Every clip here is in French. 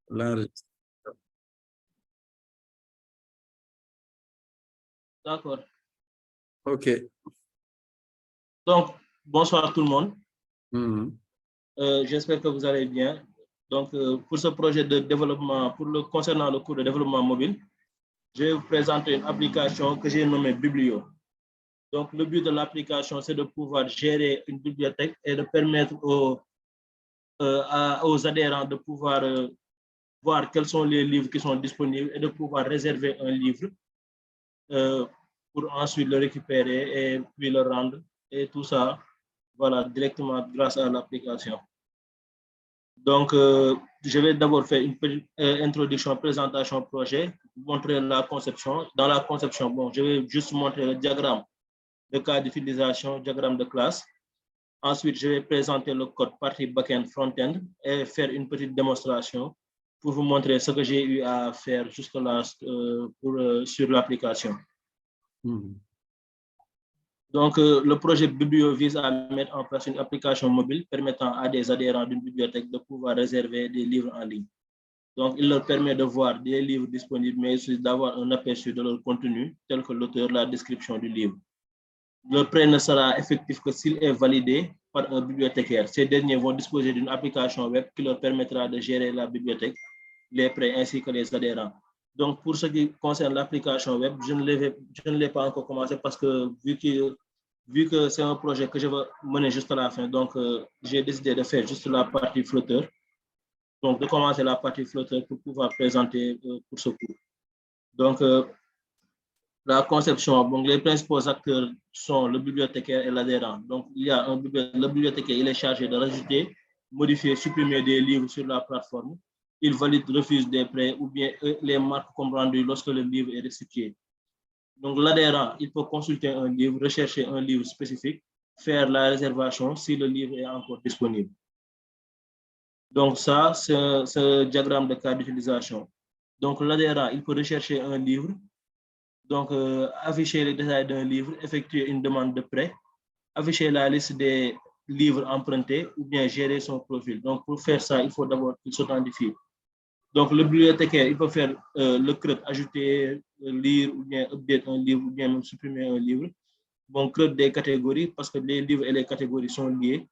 L'enregistrement. D'accord. OK. Donc, bonsoir tout le monde. Mhm. J'espère que vous allez bien. Donc, pour ce projet de développement, concernant le cours de développement mobile, je vais vous présenter une application que j'ai nommée Biblio. Donc, le but de l'application, c'est de pouvoir gérer une bibliothèque et de permettre aux adhérents de pouvoir voir quels sont les livres qui sont disponibles et de pouvoir réserver un livre pour ensuite le récupérer et puis le rendre. Et tout ça, voilà, directement grâce à l'application. Donc, je vais d'abord faire une petite introduction, présentation projet, montrer la conception. Dans la conception, bon, je vais juste montrer le diagramme de cas d'utilisation, diagramme de classe. Ensuite, je vais présenter le code partie back-end, front-end et faire une petite démonstration pour vous montrer ce que j'ai eu à faire jusque-là sur l'application. Donc, le projet Biblio vise à mettre en place une application mobile permettant à des adhérents d'une bibliothèque de pouvoir réserver des livres en ligne. Donc, il leur permet de voir des livres disponibles, mais aussi d'avoir un aperçu de leur contenu, tel que l'auteur, la description du livre. Le prêt ne sera effectif que s'il est validé par un bibliothécaire. Ces derniers vont disposer d'une application web qui leur permettra de gérer la bibliothèque, les prêts ainsi que les adhérents. Donc, pour ce qui concerne l'application web, je ne l'ai pas encore commencé parce que vu que c'est un projet que je veux mener jusqu'à la fin, donc j'ai décidé de faire juste la partie flotteur. Donc, de commencer la partie flotteur pour pouvoir présenter pour ce cours. Donc, la conception, donc les principaux acteurs sont le bibliothécaire et l'adhérent. Donc, il y a le bibliothécaire, il est chargé de rajouter, modifier, supprimer des livres sur la plateforme. Il valide, refuse des prêts ou bien les marques comme rendues lorsque le livre est restitué. Donc, l'adhérent, il peut consulter un livre, rechercher un livre spécifique, faire la réservation si le livre est encore disponible. Donc, ça, c'est un diagramme de cas d'utilisation. Donc, l'adhérent, il peut rechercher un livre, donc afficher les détails d'un livre, effectuer une demande de prêt, afficher la liste des livres empruntés ou bien gérer son profil. Donc, pour faire ça, il faut d'abord qu'il s'authentifie. Donc, le bibliothécaire, il peut faire le CRUD, ajouter, lire ou bien update un livre ou bien même supprimer un livre. Bon, CRUD des catégories parce que les livres et les catégories sont liés.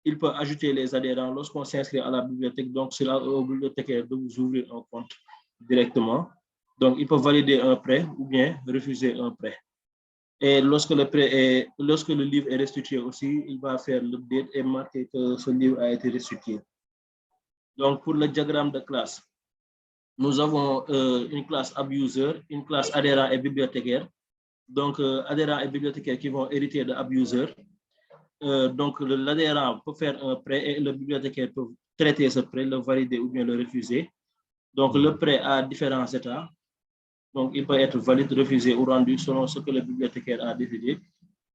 Il peut ajouter les adhérents lorsqu'on s'inscrit à la bibliothèque. Donc, c'est au bibliothécaire de vous ouvrir un compte directement. Donc, il peut valider un prêt ou bien refuser un prêt. Et lorsque le livre est restitué aussi, il va faire l'update et marquer que ce livre a été restitué. Donc, pour le diagramme de classe, nous avons une classe abuser, une classe adhérent et bibliothécaire. Donc, adhérents et bibliothécaires qui vont hériter de abuser. Donc, l'adhérent peut faire un prêt et le bibliothécaire peut traiter ce prêt, le valider ou bien le refuser. Donc, le prêt a différents états. Donc, il peut être valide, refusé ou rendu selon ce que le bibliothécaire a décidé.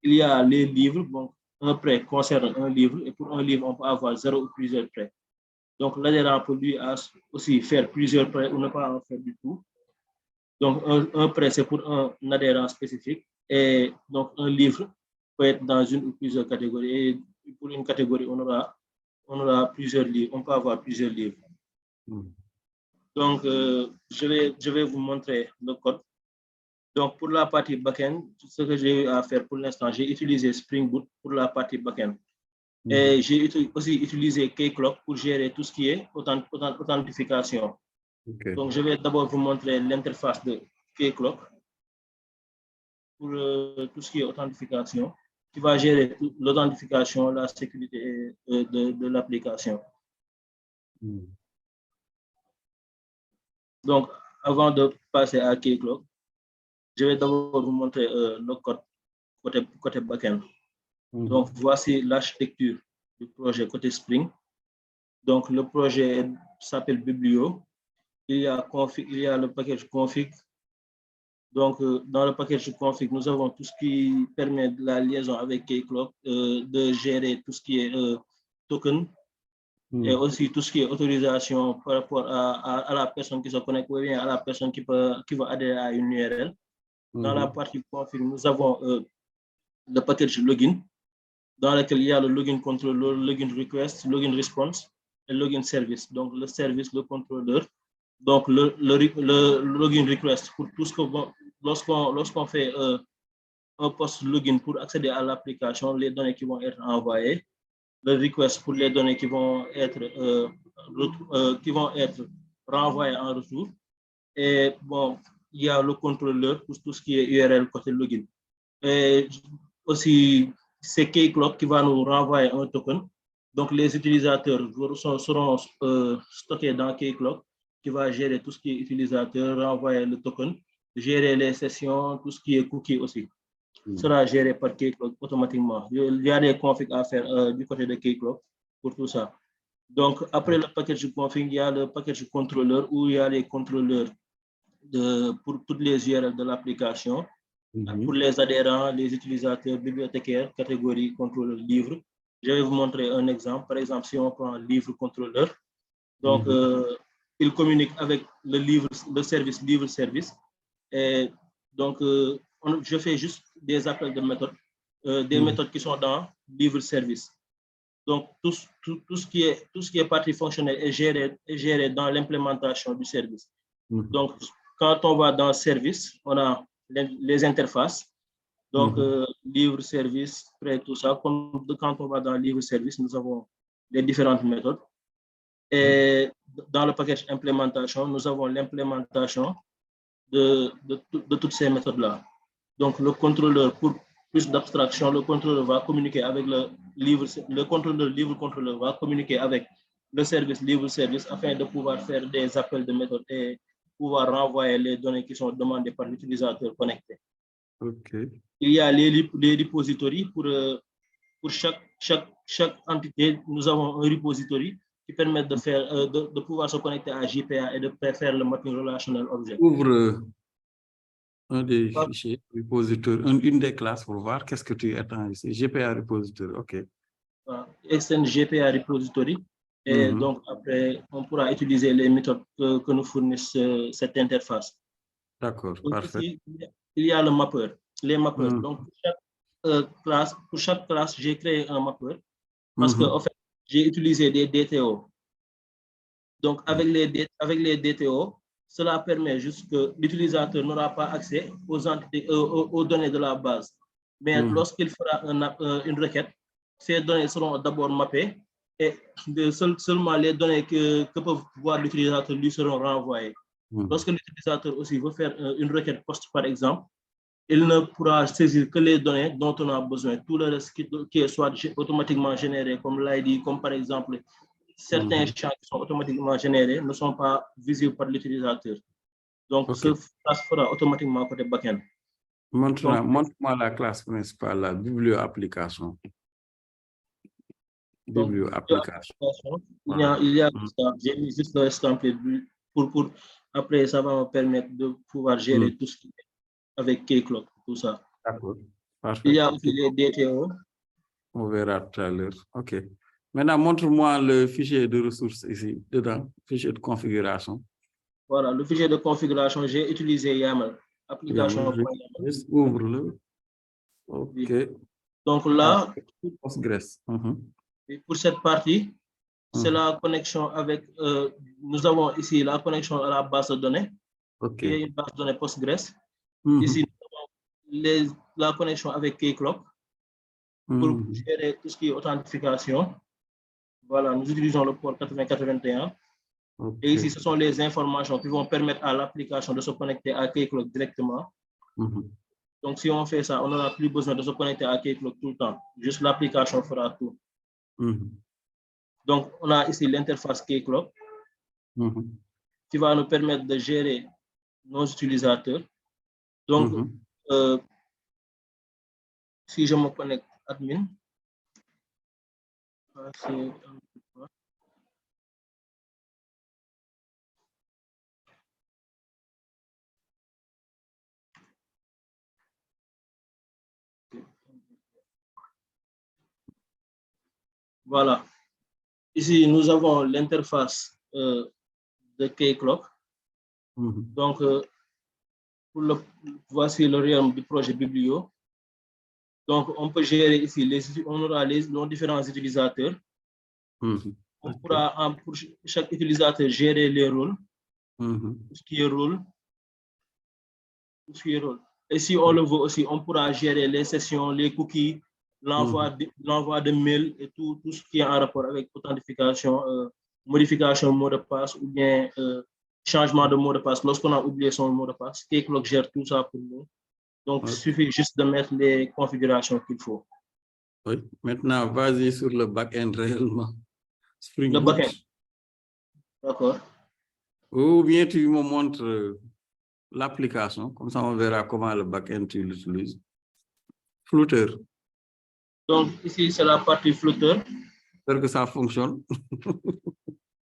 Il y a les livres. Donc, un prêt concerne un livre et pour un livre, on peut avoir 0 ou plusieurs prêts. Donc, l'adhérent peut lui aussi faire plusieurs prêts ou ne pas en faire du tout. Donc, un prêt, c'est pour un adhérent spécifique. Et donc, un livre peut être dans une ou plusieurs catégories. Et pour une catégorie, on aura plusieurs livres. On peut avoir plusieurs livres. Donc, je vais vous montrer le code. Donc, pour la partie back-end, ce que j'ai eu à faire pour l'instant, j'ai utilisé Spring Boot pour la partie back-end. Et j'ai aussi utilisé Keycloak pour gérer tout ce qui est authentification. Okay. Donc, je vais d'abord vous montrer l'interface de Keycloak pour tout ce qui est authentification, qui va gérer l'authentification, la sécurité de l'application. Donc, avant de passer à Keycloak, je vais d'abord vous montrer le code côté back-end. Donc, voici l'architecture du projet côté Spring. Donc, le projet s'appelle Biblio. Il y a le package config. Donc, dans le package config, nous avons tout ce qui permet de la liaison avec Keycloak, de gérer tout ce qui est token et aussi tout ce qui est autorisation par rapport à la personne qui se connecte ou bien à la personne qui va adhérer à une URL. Dans la partie config, nous avons le package login, dans lequel il y a le login control, le login request, login response, et login service. Donc, le service, le contrôleur. Donc, le login request pour tout ce que lorsqu'on fait un post login pour accéder à l'application, les données qui vont être envoyées, le request pour les données qui vont être renvoyées en retour. Et bon, il y a le contrôleur pour tout ce qui est URL côté login. Et aussi, c'est Keycloak qui va nous renvoyer un token. Donc, les utilisateurs seront stockés dans Keycloak, qui va gérer tout ce qui est utilisateur, renvoyer le token, gérer les sessions, tout ce qui est cookie aussi. Sera géré par Keycloak automatiquement. Il y a des configs à faire du côté de Keycloak pour tout ça. Donc, après le package config, il y a le package contrôleur où il y a les contrôleurs pour toutes les URL de l'application. Pour les adhérents, les utilisateurs, bibliothécaires, catégories, contrôleur, livre. Je vais vous montrer un exemple. Par exemple, si on prend livre contrôleur, donc il communique avec le service livre-service. Et donc, je fais juste des appels de méthodes, des méthodes qui sont dans livre-service. Donc, tout ce qui est partie fonctionnelle est géré dans l'implémentation du service. Donc, quand on va dans service, on a les interfaces. Donc, livre-service, tout ça. Comme quand on va dans livre-service, nous avons les différentes méthodes. Et dans le package implémentation, nous avons l'implémentation de toutes ces méthodes-là. Donc, le contrôleur, pour plus d'abstraction, le contrôleur va communiquer avec le contrôleur livre-contrôleur va communiquer avec le service livre-service afin de pouvoir faire des appels de méthode et pouvoir renvoyer les données qui sont demandées par l'utilisateur connecté. Okay. Il y a les repositories pour chaque entité. Nous avons un repository qui permet de pouvoir se connecter à JPA et de faire le mapping relationnel objet. Ouvre un des fichiers repository, une des classes pour voir qu'est-ce que tu attends ici. GPA repository, ok. Extend GPA repository. Et donc, après, on pourra utiliser les méthodes que nous fournissent cette interface. D'accord, parfait. Il y a le mapper, les mappeurs. Donc, pour chaque classe, j'ai créé un mapper parce que, en fait, j'ai utilisé des DTO. Donc, avec les DTO, cela permet juste que l'utilisateur n'aura pas accès aux données de la base. Mais lorsqu'il fera une requête, ces données seront d'abord mappées et seulement les données que peut voir l'utilisateur lui seront renvoyées. Lorsque l'utilisateur aussi veut faire une requête post, par exemple, il ne pourra saisir que les données dont on a besoin. Tout le reste qui est soit automatiquement généré, comme l'ID, comme par exemple, certains champs qui sont automatiquement générés ne sont pas visibles par l'utilisateur. Donc, ça se fera automatiquement côté backend. Montre-moi la classe principale, la biblio-application. Biblio-application. Il y a ça. J'ai mis juste le estampé pour après, ça va me permettre de pouvoir gérer tout ce qui est avec Keycloak, tout ça. D'accord. Parfait. Il y a aussi les DTO. On verra tout à l'heure. OK. Maintenant, montre-moi le fichier de ressources ici, dedans, fichier de configuration. Voilà, le fichier de configuration, j'ai utilisé YAML. Application. Juste ouvre-le. OK. Oui. Donc là, Postgres. Pour cette partie, c'est la connexion avec, nous avons ici la connexion à la base de données, qui est une base de données Postgres. Ici, nous avons la connexion avec Keycloak pour gérer tout ce qui est authentification. Voilà, nous utilisons le port 8081. Et ici, ce sont les informations qui vont permettre à l'application de se connecter à Keycloak directement. Donc, si on fait ça, on n'aura plus besoin de se connecter à Keycloak tout le temps. Juste l'application fera tout. Donc, on a ici l'interface Keycloak qui va nous permettre de gérer nos utilisateurs. Donc, si je me connecte admin, voilà. Ici, nous avons l'interface de Keycloak. Donc, voici le realm du projet Biblio. Donc, on peut gérer ici, on aura nos différents utilisateurs. On pourra, pour chaque utilisateur, gérer les rôles, tout ce qui est rôle. Et si on le veut aussi, on pourra gérer les sessions, les cookies, l'envoi de mails et tout ce qui est en rapport avec authentification, modification de mot de passe ou bien changement de mot de passe lorsqu'on a oublié son mot de passe. Keycloak gère tout ça pour nous. Donc, il suffit juste de mettre les configurations qu'il faut. Oui, maintenant, vas-y sur le back-end réellement. Spring Le Boot. back-end. D'accord. Ou bien tu me montres l'application, comme ça on verra comment le back-end tu l'utilises. Flutter. Donc, ici, c'est la partie Flutter. J'espère que ça fonctionne.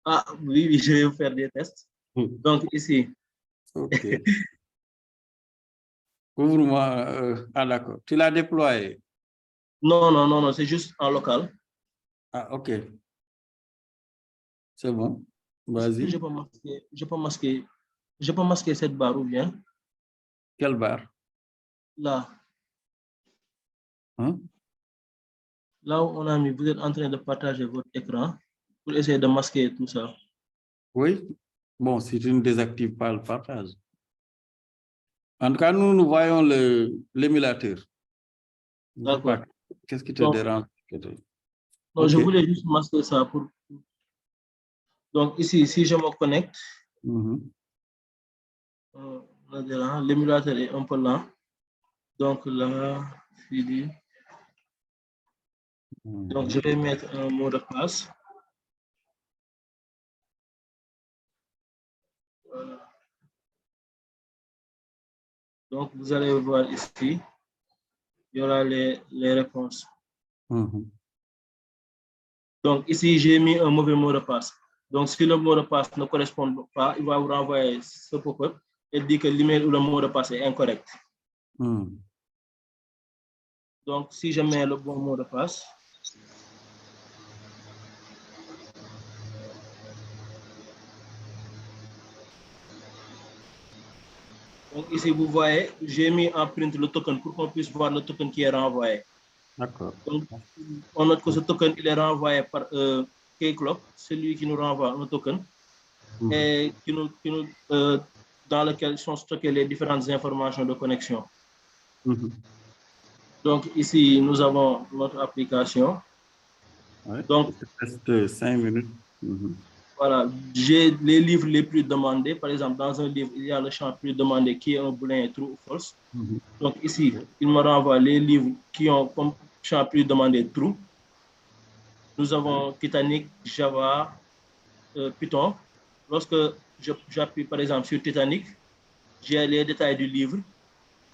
Ah, oui, je vais vous faire des tests. Donc, ici. OK. Ouvre-moi. Ah, d'accord. Tu l'as déployé? Non, c'est juste en local. Ah, OK. C'est bon. Vas-y. Je peux masquer cette barre ou bien? Quelle barre? Là. Hein? Là où on a mis, vous êtes en train de partager votre écran pour essayer de masquer tout ça. Oui. Bon, si tu ne désactives pas le partage. En tout cas, nous voyons l'émulateur. D'accord. Qu'est-ce qui te dérange? Non, je voulais juste masquer ça pour. Donc, ici, si je me connecte, l'émulateur est un peu lent. Donc, là, donc, je vais mettre un mot de passe. Voilà. Donc, vous allez voir ici, il y aura les réponses. Donc, ici, j'ai mis un mauvais mot de passe. Donc, si le mot de passe ne correspond pas, il va vous renvoyer ce pop-up et dire que l'email ou le mot de passe est incorrect. Donc, si je mets le bon mot de passe, donc ici, vous voyez, j'ai mis en print le token pour qu'on puisse voir le token qui est renvoyé. D'accord. Donc, on note que ce token, il est renvoyé par Keycloak, celui qui nous renvoie un token, et dans lequel sont stockées les différentes informations de connexion. Donc, ici, nous avons notre application. Ouais, Donc, reste 5 minutes. Voilà, j'ai les livres les plus demandés. Par exemple, dans un livre, il y a le champ plus demandé qui est un boolean true ou false. Donc, ici, il me renvoie les livres qui ont comme champ plus demandé true. Nous avons Titanic, Java, Python. Lorsque j'appuie, par exemple, sur Titanic, j'ai les détails du livre.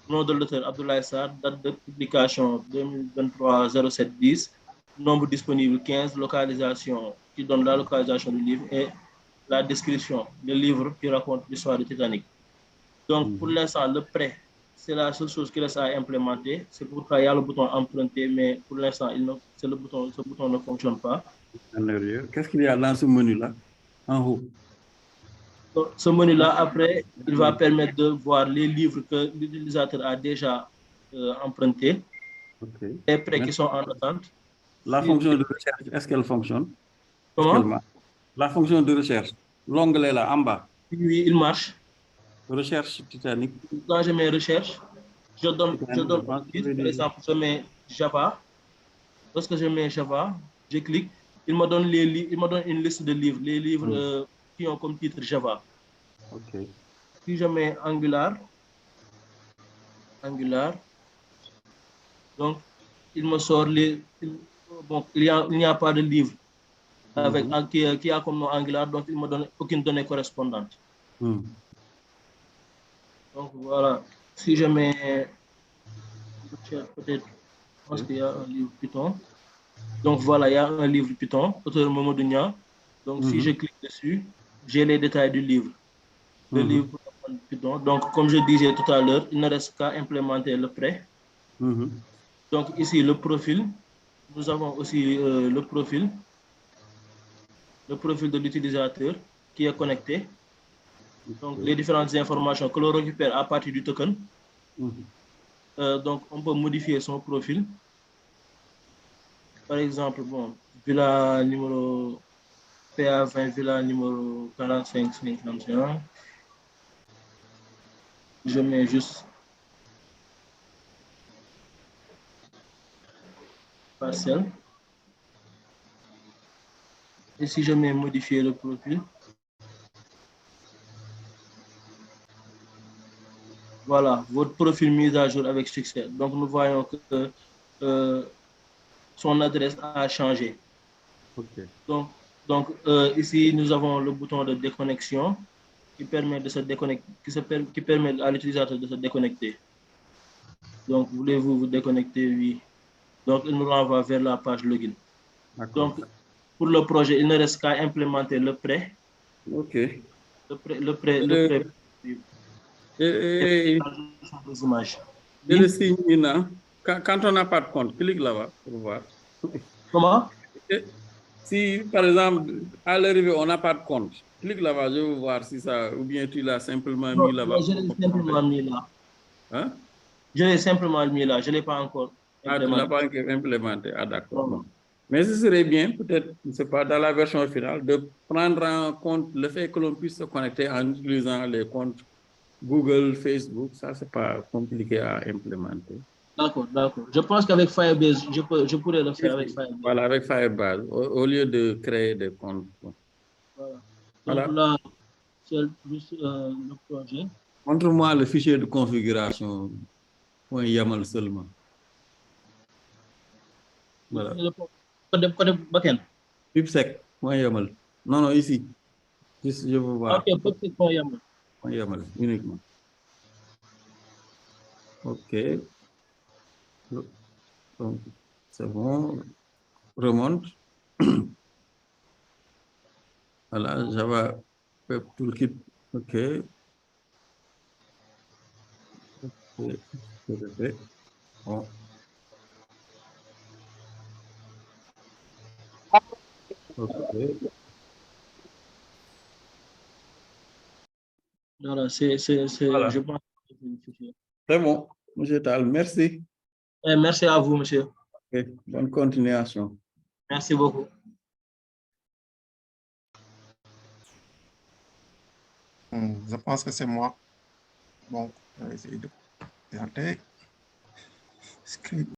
Nom de l'auteur Abdoulaye Sarr, date de publication 2023-07-10, nombre disponible 15, localisation qui donne la localisation du livre et la description du livre qui raconte l'histoire du Titanic. Donc, pour l'instant, le prêt, c'est la seule chose qui reste à implémenter. C'est pourquoi il y a le bouton emprunter, mais pour l'instant, ce bouton ne fonctionne pas. Qu'est-ce qu'il y a dans ce menu-là, en haut? Donc, ce menu-là, après, il va permettre de voir les livres que l'utilisateur a déjà empruntés, les prêts qui sont en attente. La fonction de recherche, est-ce qu'elle fonctionne? Comment? La fonction de recherche, l'onglet là, en bas. Oui, il marche. Recherche Titanic. Quand je mets recherche, je donne par exemple, je mets Java. Lorsque je mets Java, je clique, il me donne une liste de livres, les livres qui ont comme titre Java. Si je mets Angular, donc il me sort bon, il n'y a pas de livre avec qui a comme nom Angular, donc il ne me donne aucune donnée correspondante. Donc voilà, si je mets peut-être, je pense qu'il y a un livre Python. Donc voilà, il y a un livre Python, auteur Mamadou Nia. Donc si je clique dessus, j'ai les détails du livre. Le livre Python. Donc comme je disais tout à l'heure, il ne reste qu'à implémenter le prêt. Donc ici, le profil. Nous avons aussi le profil de l'utilisateur qui est connecté. Donc les différentes informations que l'on récupère à partir du token. Donc on peut modifier son profil. Par exemple, bon, villa numéro PA20 villa numéro 4551. Je mets juste parcelle. Et si je mets modifier le profil, voilà, votre profil mis à jour avec succès. Donc, nous voyons que son adresse a changé. OK. Donc ici, nous avons le bouton de déconnexion qui permet de se déconnecter, qui permet à l'utilisateur de se déconnecter. Donc, voulez-vous vous déconnecter? Oui. Donc, il nous renvoie vers la page login. Donc, pour le projet, il ne reste qu'à implémenter le prêt. OK. Le prêt. Et Des images. le signe, quand on n'a pas de compte, clique là-bas pour voir. Comment? Si, par exemple, à l'arrivée, on n'a pas de compte, clique là-bas, je veux voir si ça, ou bien tu l'as simplement mis là-bas. Je l'ai simplement mis là. Hein? Je l'ai simplement mis là, je ne l'ai pas encore Ah, tu ne l'as implémenté. pas encore implémenté. Ah, d'accord. Bon. Mais ce serait bien, peut-être, je ne sais pas, dans la version finale, de prendre en compte le fait que l'on puisse se connecter en utilisant les comptes Google, Facebook. Ça, ce n'est pas compliqué à implémenter. D'accord, d'accord. Je pense qu'avec Firebase, je pourrais le faire avec Firebase. Voilà, avec Firebase, au lieu de créer des comptes. Voilà. Voilà. Donc là, c'est juste le projet. Montre-moi le fichier de configuration .yaml seulement. Voilà. Côté backend. Pipsec.yaml. Non, non, ici. Juste, je veux voir. Ok, pipsec.yaml. .yaml uniquement. OK. Donc, c'est bon. Remonte. Voilà, Java Web Toolkit. OK. Bon. OK. Voilà, Voilà. je pense que C'est bon, monsieur Tal. Merci. merci à vous, monsieur. OK. Bonne continuation. Merci beaucoup. Je pense que c'est moi. Bon, on va essayer de présenter. Script.